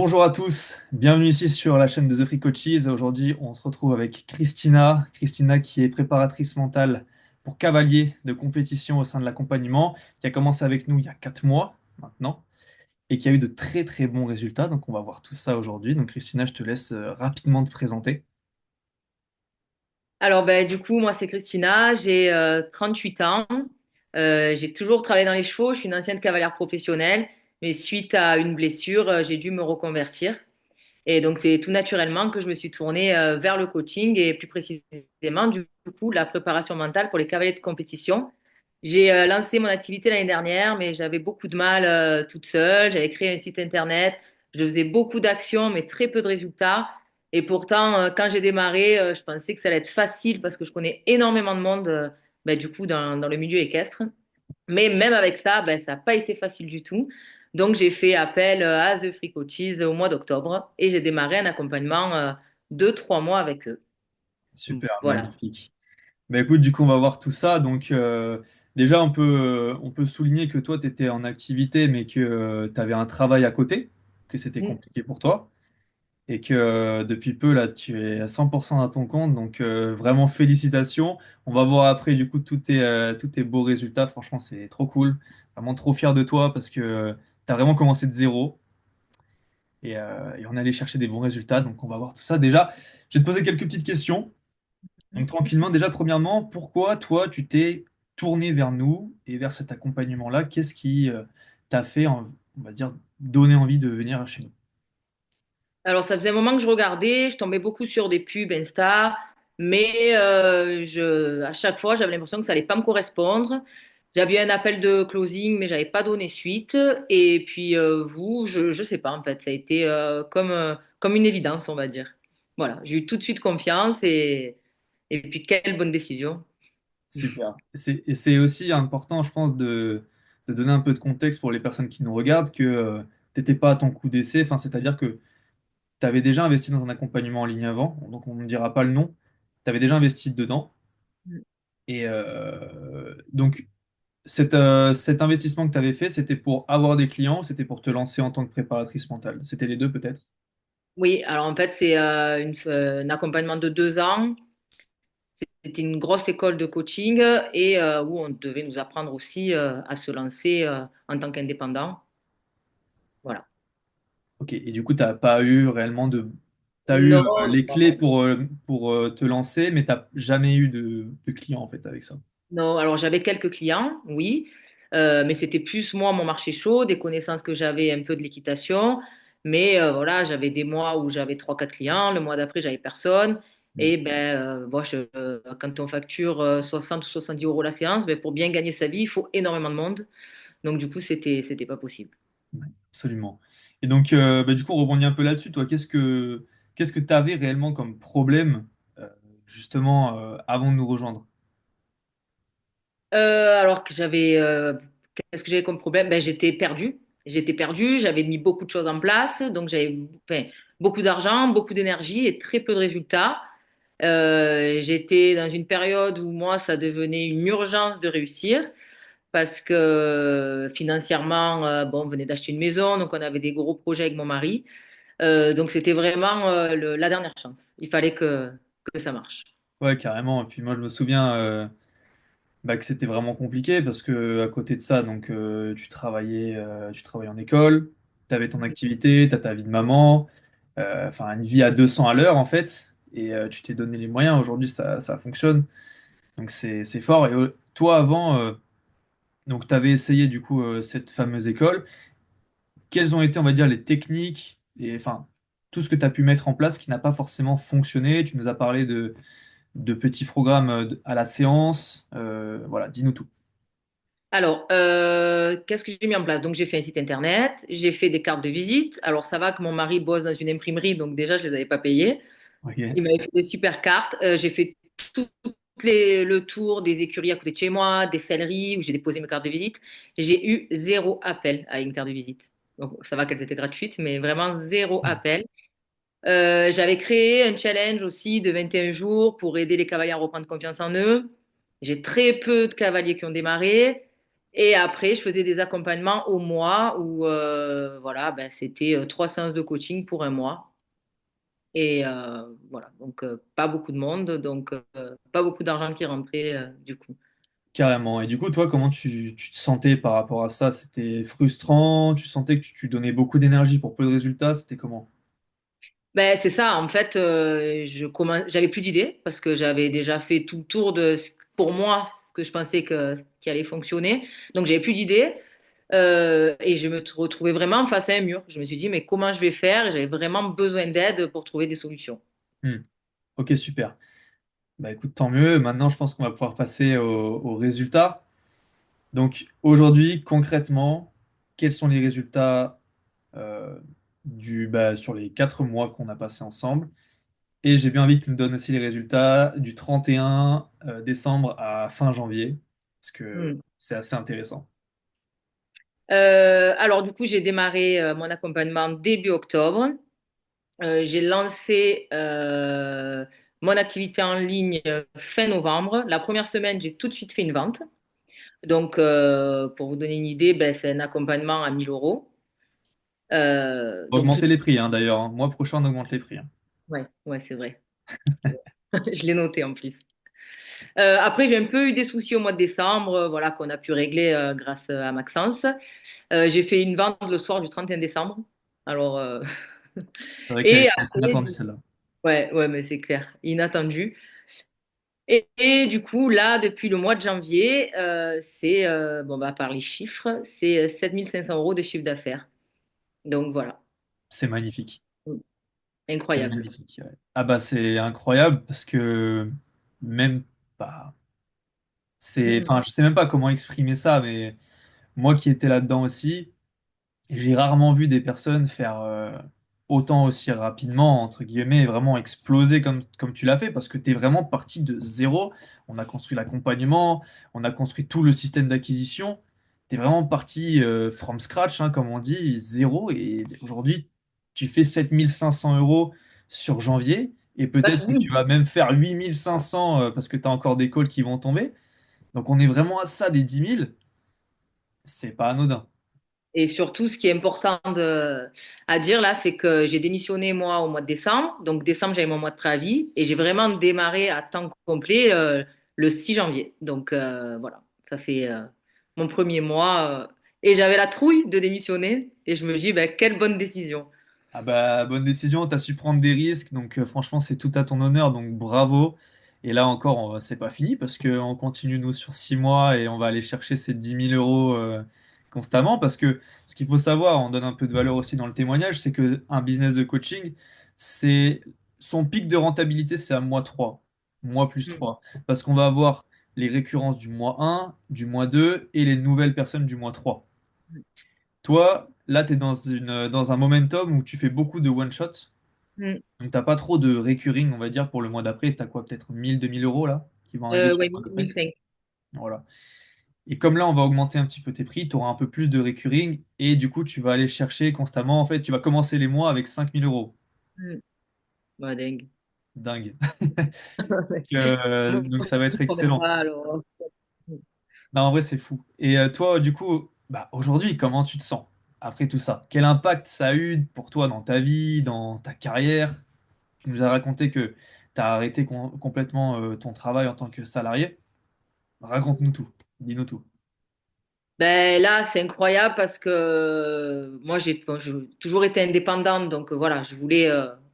Bonjour à tous, bienvenue ici sur la chaîne de The Free Coaches. Aujourd'hui, on se retrouve avec Christina. Christina qui est préparatrice mentale pour cavalier de compétition au sein de l'accompagnement, qui a commencé avec nous il y a 4 mois maintenant et qui a eu de très très bons résultats. Donc on va voir tout ça aujourd'hui. Donc Christina, je te laisse rapidement te présenter. Alors, du coup, moi, c'est Christina, j'ai 8 ans. J'ai toujours travaillé dans les chevaux, je suis une ancienne cavalière professionnelle, mais suite à une blessure, j'ai dû me reconvertir. Et donc, c'est tout naturellement que je me suis tournée vers le coaching et plus précisément, du coup, la préparation mentale pour les cavaliers de compétition. J'ai lancé mon activité l'année dernière, mais j'avais beaucoup de mal toute seule. J'avais créé un site internet, je faisais beaucoup d'actions, mais très peu de résultats. Et pourtant, quand j'ai démarré, je pensais que ça allait être facile parce que je connais énormément de monde, du coup, dans le milieu équestre. Mais même avec ça, ça n'a pas été facile du tout. Donc, j'ai fait appel à The Free Coaches au mois d'octobre et j'ai démarré un accompagnement de 3 mois avec eux. Super, Voilà. magnifique. Bah écoute, du coup, on va voir tout ça. Donc déjà, on peut souligner que toi, tu étais en activité, mais que tu avais un travail à côté, que c'était Mm. compliqué pour toi. Et que depuis peu, là, tu es à 100% à ton compte. Donc, vraiment, félicitations. On va voir après, du coup, tous tes beaux résultats. Franchement, c'est trop cool. Vraiment trop fier de toi parce que tu as vraiment commencé de zéro et on est allé chercher des bons résultats. Donc, on va voir tout ça. Déjà, je vais te poser quelques petites questions. Donc, tranquillement, déjà, premièrement, pourquoi toi, tu t'es tourné vers nous et vers cet accompagnement-là? Qu'est-ce qui t'a fait, on va dire, donner envie de venir chez nous? Alors, ça faisait un moment que je regardais, je tombais beaucoup sur des pubs Insta, mais à chaque fois, j'avais l'impression que ça allait pas me correspondre. J'avais eu un appel de closing, mais j'avais pas donné suite. Et puis, je sais pas, en fait, ça a été comme une évidence, on va dire. Voilà, j'ai eu tout de suite confiance et puis, quelle bonne décision. Super. Et c'est aussi important, je pense, de donner un peu de contexte pour les personnes qui nous regardent, que tu n'étais pas à ton coup d'essai, enfin, c'est-à-dire que tu avais déjà investi dans un accompagnement en ligne avant, donc on ne dira pas le nom, tu avais déjà investi dedans. Et donc, cet investissement que tu avais fait, c'était pour avoir des clients, ou c'était pour te lancer en tant que préparatrice mentale. C'était les deux peut-être. Oui, alors en fait, c'est un accompagnement de 2 ans. C'était une grosse école de coaching et où on devait nous apprendre aussi à se lancer en tant qu'indépendant. Voilà. Ok, et du coup, tu n'as pas eu réellement de... Tu as eu Non, les non, clés pour te lancer, mais tu n'as jamais eu de clients en fait avec ça. non. Alors j'avais quelques clients, oui, mais c'était plus moi mon marché chaud, des connaissances que j'avais un peu de l'équitation. Mais voilà, j'avais des mois où j'avais 3, 4 clients, le mois d'après j'avais personne. Et quand on facture 60 ou 70 euros la séance, pour bien gagner sa vie, il faut énormément de monde. Donc du coup, c'était pas possible. Ouais, absolument. Et donc, du coup, on rebondit un peu là-dessus. Toi, qu'est-ce que tu avais réellement comme problème, justement, avant de nous rejoindre? Alors que qu'est-ce que j'avais comme problème? J'étais perdue. J'étais perdue, j'avais mis beaucoup de choses en place, donc j'avais beaucoup d'argent, beaucoup d'énergie et très peu de résultats. J'étais dans une période où moi, ça devenait une urgence de réussir parce que financièrement, bon, on venait d'acheter une maison, donc on avait des gros projets avec mon mari. Donc c'était vraiment la dernière chance. Il fallait que ça marche. Ouais, carrément. Et puis moi, je me souviens que c'était vraiment compliqué parce que à côté de ça, donc, tu travaillais en école, tu avais ton activité, tu as ta vie de maman, enfin, une vie à 200 à l'heure, en fait. Et tu t'es donné les moyens. Aujourd'hui, ça fonctionne. Donc, c'est fort. Et toi, avant, donc, tu avais essayé, du coup, cette fameuse école. Quelles ont été, on va dire, les techniques et enfin tout ce que tu as pu mettre en place qui n'a pas forcément fonctionné. Tu nous as parlé de petits programmes à la séance. Voilà, dis-nous tout. Alors, qu'est-ce que j'ai mis en place? Donc, j'ai fait un site internet, j'ai fait des cartes de visite. Alors, ça va que mon mari bosse dans une imprimerie, donc déjà, je les avais pas payées. Ok. Il m'avait fait des super cartes. J'ai fait tout le tour des écuries à côté de chez moi, des selleries où j'ai déposé mes cartes de visite. J'ai eu zéro appel à une carte de visite. Donc, ça va qu'elles étaient gratuites, mais vraiment zéro appel. J'avais créé un challenge aussi de 21 jours pour aider les cavaliers à reprendre confiance en eux. J'ai très peu de cavaliers qui ont démarré. Et après, je faisais des accompagnements au mois où voilà, ben, c'était 3 séances de coaching pour un mois. Et voilà, donc pas beaucoup de monde, donc pas beaucoup d'argent qui rentrait du coup. Carrément. Et du coup, toi, comment tu te sentais par rapport à ça? C'était frustrant? Tu sentais que tu donnais beaucoup d'énergie pour peu de résultats? C'était comment? Ben, c'est ça, en fait, j'avais plus d'idées parce que j'avais déjà fait tout le tour de pour moi que je pensais qui allait fonctionner. Donc j'avais plus d'idées et je me retrouvais vraiment face à un mur. Je me suis dit, mais comment je vais faire? Et j'avais vraiment besoin d'aide pour trouver des solutions. Hmm. Ok, super. Bah écoute, tant mieux. Maintenant, je pense qu'on va pouvoir passer aux résultats. Donc aujourd'hui, concrètement, quels sont les résultats sur les 4 mois qu'on a passés ensemble? Et j'ai bien envie que tu nous donnes aussi les résultats du 31 décembre à fin janvier, parce que Hmm. c'est assez intéressant. Alors du coup, j'ai démarré mon accompagnement début octobre. J'ai lancé mon activité en ligne fin novembre. La première semaine, j'ai tout de suite fait une vente. Donc, pour vous donner une idée, ben, c'est un accompagnement à 1 000 euros. Donc, tout... Augmenter les prix, hein, d'ailleurs, hein. Mois prochain, on augmente les prix, hein. Ouais, ouais, c'est vrai. Je l'ai noté en plus. Après, j'ai un peu eu des soucis au mois de décembre, voilà, qu'on a pu régler grâce à Maxence. J'ai fait une vente le soir du 31 décembre. Alors, C'est vrai qu'elle et était après, inattendue, celle-là. ouais, ouais, mais c'est clair, inattendu. Et du coup, là, depuis le mois de janvier, c'est, bon, bah, par les chiffres, c'est 7 500 € de chiffre d'affaires. Donc voilà. C'est magnifique. C'est Incroyable. magnifique, ouais. Ah bah c'est incroyable parce que même pas. Mm, Enfin, je sais même pas comment exprimer ça, mais moi qui étais là-dedans aussi, j'ai rarement vu des personnes faire autant aussi rapidement, entre guillemets, et vraiment exploser comme tu l'as fait, parce que tu es vraiment parti de zéro. On a construit l'accompagnement, on a construit tout le système d'acquisition. Tu es vraiment parti from scratch, hein, comme on dit, zéro. Et aujourd'hui, tu fais 7 500 € sur janvier, et Pas peut-être que fini. tu vas même faire 8 500 parce que tu as encore des calls qui vont tomber. Donc on est vraiment à ça des 10 000. C'est pas anodin. Et surtout, ce qui est important à dire là, c'est que j'ai démissionné moi au mois de décembre. Donc décembre, j'avais mon mois de préavis et j'ai vraiment démarré à temps complet le 6 janvier. Donc voilà, ça fait mon premier mois et j'avais la trouille de démissionner et je me dis, ben, quelle bonne décision. Ah bah, bonne décision, tu as su prendre des risques, donc franchement, c'est tout à ton honneur, donc bravo. Et là encore, c'est pas fini parce qu'on continue, nous, sur 6 mois et on va aller chercher ces 10 000 € constamment parce que ce qu'il faut savoir, on donne un peu de valeur aussi dans le témoignage, c'est qu'un business de coaching, c'est son pic de rentabilité, c'est à mois 3, mois plus Mm. 3, parce qu'on va avoir les récurrences du mois 1, du mois 2 et les nouvelles personnes du mois 3. Toi, là, tu es dans un momentum où tu fais beaucoup de one-shot. Mm. Donc, t'as pas trop de recurring, on va dire, pour le mois d'après. Tu as quoi, peut-être 1 000, 2 000 € là, qui vont arriver sur Ouais, le mois d'après. 1005. Voilà. Et comme là, on va augmenter un petit peu tes prix, tu auras un peu plus de recurring et du coup, tu vas aller chercher constamment. En fait, tu vas commencer les mois avec 5 000 €. Mm. Bah, dingue. Dingue. Ouais. Donc, ça va être On est excellent. pas, alors. Non, en vrai, c'est fou. Et toi, du coup, bah, aujourd'hui, comment tu te sens après tout ça? Quel impact ça a eu pour toi dans ta vie, dans ta carrière? Tu nous as raconté que tu as arrêté complètement ton travail en tant que salarié. Raconte-nous tout. Dis-nous tout. Ben là, c'est incroyable parce que moi, j'ai toujours été indépendante, donc voilà, je voulais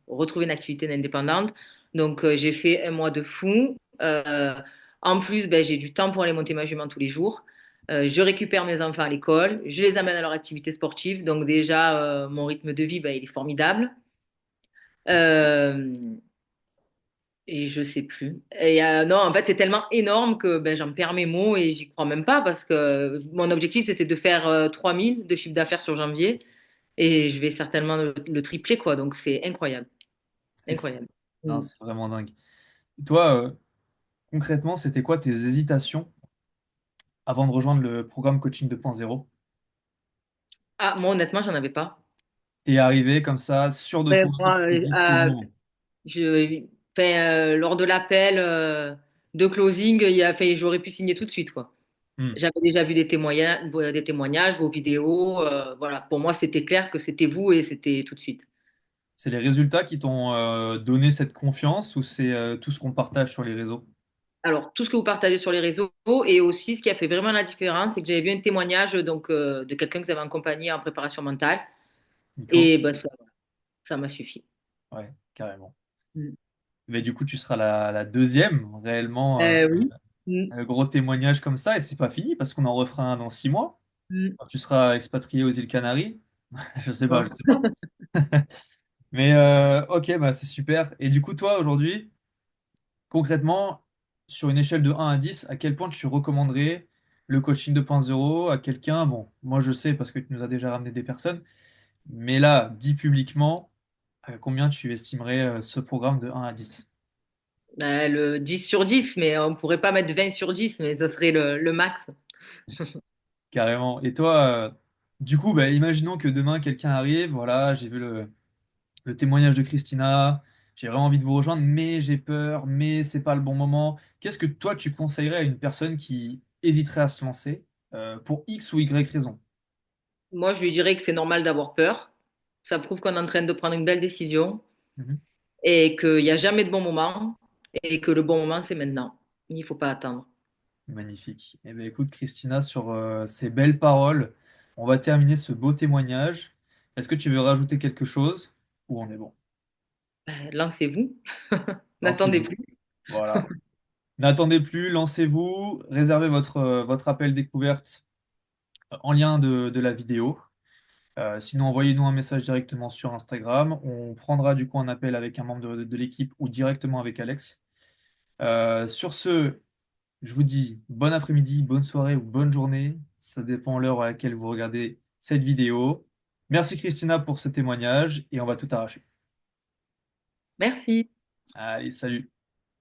retrouver une activité d'indépendante. Donc j'ai fait un mois de fou. En plus, ben, j'ai du temps pour aller monter ma jument tous les jours. Je récupère mes enfants à l'école, je les amène à leur activité sportive. Donc déjà, mon rythme de vie, ben, il est formidable. Euh, et je sais plus. Et non, en fait, c'est tellement énorme que ben, j'en perds mes mots et j'y crois même pas parce que mon objectif, c'était de faire 3 000 de chiffre d'affaires sur janvier et je vais certainement le tripler, quoi. Donc, c'est incroyable. C'est fou. Incroyable. Non, Mm. c'est vraiment dingue. Toi, concrètement, c'était quoi tes hésitations avant de rejoindre le programme coaching 2.0? Ah, moi, honnêtement, j'en avais pas. T'es arrivé comme ça, sûr de Ouais, toi, moi, tu t'es dit c'est bon. lors de l'appel de closing, j'aurais pu signer tout de suite, quoi. Hmm. J'avais déjà vu des témoignages, vos vidéos. Voilà, pour moi, c'était clair que c'était vous et c'était tout de suite. C'est les résultats qui t'ont donné cette confiance ou c'est tout ce qu'on partage sur les réseaux? Alors, tout ce que vous partagez sur les réseaux et aussi ce qui a fait vraiment la différence, c'est que j'avais vu un témoignage donc, de quelqu'un que vous avez accompagné en préparation mentale Nico? et ben, ça m'a suffi. Ouais, carrément. Mm. Mais du coup, tu seras la deuxième réellement Oui. Mm. gros témoignage comme ça et c'est pas fini parce qu'on en refera un dans 6 mois. Mm. Quand tu seras expatrié aux îles Canaries. Je sais pas, je Bon. sais pas. Mais ok, bah c'est super. Et du coup, toi, aujourd'hui, concrètement, sur une échelle de 1 à 10, à quel point tu recommanderais le coaching 2.0 à quelqu'un? Bon, moi je sais parce que tu nous as déjà ramené des personnes, mais là, dit publiquement, combien tu estimerais ce programme de 1 à 10? Le 10 sur 10, mais on pourrait pas mettre 20 sur 10, mais ça serait le max. Carrément. Et toi, du coup, bah, imaginons que demain quelqu'un arrive, voilà, j'ai vu le témoignage de Christina, j'ai vraiment envie de vous rejoindre, mais j'ai peur, mais c'est pas le bon moment. Qu'est-ce que toi tu conseillerais à une personne qui hésiterait à se lancer pour X ou Y raison? Moi, je lui dirais que c'est normal d'avoir peur. Ça prouve qu'on est en train de prendre une belle décision Mhm. et qu'il n'y a jamais de bon moment et que le bon moment, c'est maintenant. Il ne faut pas attendre. Magnifique. Eh bien, écoute, Christina, sur ces belles paroles, on va terminer ce beau témoignage. Est-ce que tu veux rajouter quelque chose ou on est bon? Lancez-vous. N'attendez Lancez-vous. plus. Voilà. N'attendez plus, lancez-vous, réservez votre appel découverte en lien de la vidéo. Sinon, envoyez-nous un message directement sur Instagram. On prendra du coup un appel avec un membre de l'équipe ou directement avec Alex. Sur ce, je vous dis bon après-midi, bonne soirée ou bonne journée. Ça dépend l'heure à laquelle vous regardez cette vidéo. Merci Christina pour ce témoignage et on va tout arracher. Merci. Allez, salut.